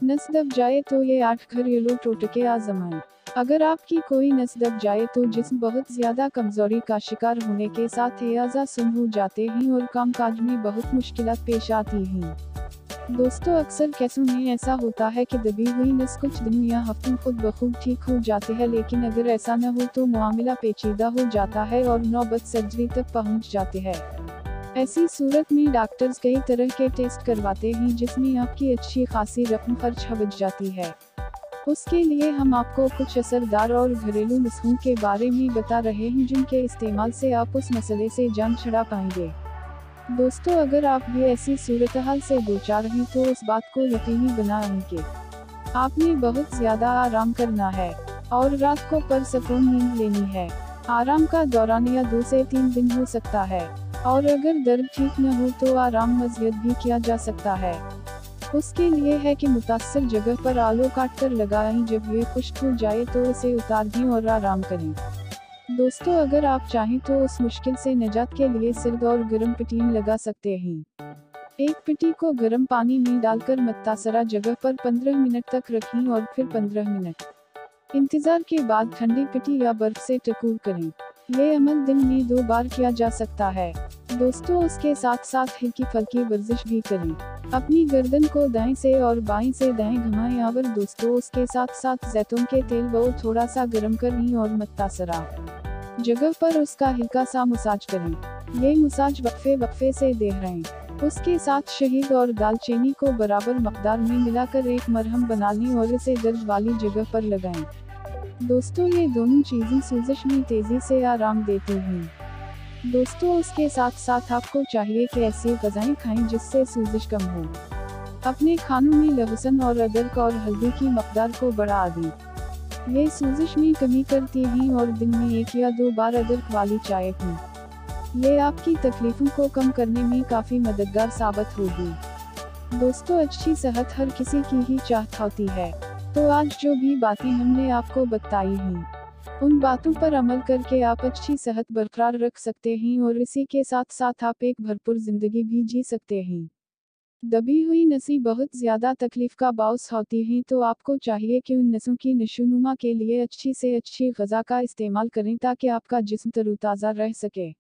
नस दब जाए तो ये 8 घरेलू टोटके आजमाएं। अगर आपकी कोई नस दब जाए तो जिस्म बहुत ज्यादा कमजोरी का शिकार होने के साथ एआजा सुन हो जाते हैं और कामकाज में बहुत मुश्किलात पेश आती हैं। दोस्तों, अक्सर केसों में ऐसा होता है कि दबी हुई नस कुछ दिनों या हफ्तों खुद ब खुद ठीक हो जाती है, लेकिन अगर ऐसा न हो तो मामला पेचीदा हो जाता है और नौबत सर्जरी तक पहुंच जाती है। ऐसी सूरत में डॉक्टर्स कई तरह के टेस्ट करवाते हैं जिसमें आपकी अच्छी खासी रकम खर्च बच जाती है। उसके लिए हम आपको कुछ असरदार और घरेलू नुस्खों के बारे में बता रहे हैं जिनके इस्तेमाल से आप उस मसले से जान छुड़ा पाएंगे। दोस्तों, अगर आप भी ऐसी सूरत-हाल से दो-चार हैं तो उस बात को यकीनी बनाएं कि आपने बहुत ज्यादा आराम करना है और रात को पुरसकून नींद लेनी है। आराम का दौरान या 2 से 3 दिन हो सकता है और अगर दर्द ठीक न हो तो आराम मज़ीद भी किया जा सकता है। उसके लिए है कि मुतासर जगह पर आलो काट कर लगाएं, जब ये खुश्क हो जाए तो इसे उतार दें और आराम करें। दोस्तों, अगर आप चाहें तो उस मुश्किल से निजात के लिए सर्द और गर्म पट्टियां लगा सकते हैं। एक पट्टी को गर्म पानी में डालकर मुतासरा जगह पर 15 मिनट तक रखें और फिर 15 मिनट इंतजार के बाद ठंडी पट्टी या बर्फ से टकोर करें। ये अमल दिन में 2 बार किया जा सकता है। दोस्तों, उसके साथ साथ हल्की फुल्की वर्जिश भी करें। अपनी गर्दन को दाएं से और बाएं से दाएं घुमाएं और दोस्तों, उसके साथ साथ जैतून के तेल को थोड़ा सा गर्म करें और मुतासरा जगह पर उसका हल्का सा मसाज करें। ये मसाज वक्फे से दोहराएं। उसके साथ शहद और दालचीनी को बराबर मकदार में मिलाकर एक मरहम बना लें और इसे दर्द वाली जगह पर लगाएं। दोस्तों, ये दोनों चीजें सूजश में तेजी से आराम देती हैं। दोस्तों, उसके साथ साथ आपको चाहिए कि ऐसी ग़िज़ाएं खाएं जिससे सूजश कम हो। अपने खानों में लहसुन और अदरक और हल्दी की मकदार को बढ़ा दें। ये सूजश में कमी करती हैं और दिन में 1 या 2 बार अदरक वाली चाय पीं। ये आपकी तकलीफों को कम करने में काफ़ी मददगार साबित होगी। दोस्तों, अच्छी सेहत हर किसी की ही चाहत होती है, तो आज जो भी बातें हमने आपको बताई हैं, उन बातों पर अमल करके आप अच्छी सेहत बरकरार रख सकते हैं और इसी के साथ साथ आप एक भरपूर जिंदगी भी जी सकते हैं। दबी हुई नसें बहुत ज्यादा तकलीफ का बाउस होती हैं, तो आपको चाहिए कि उन नसों की नशोनुमा के लिए अच्छी से अच्छी ग़िज़ा का इस्तेमाल करें ताकि आपका जिस्म तरोताज़ा रह सके।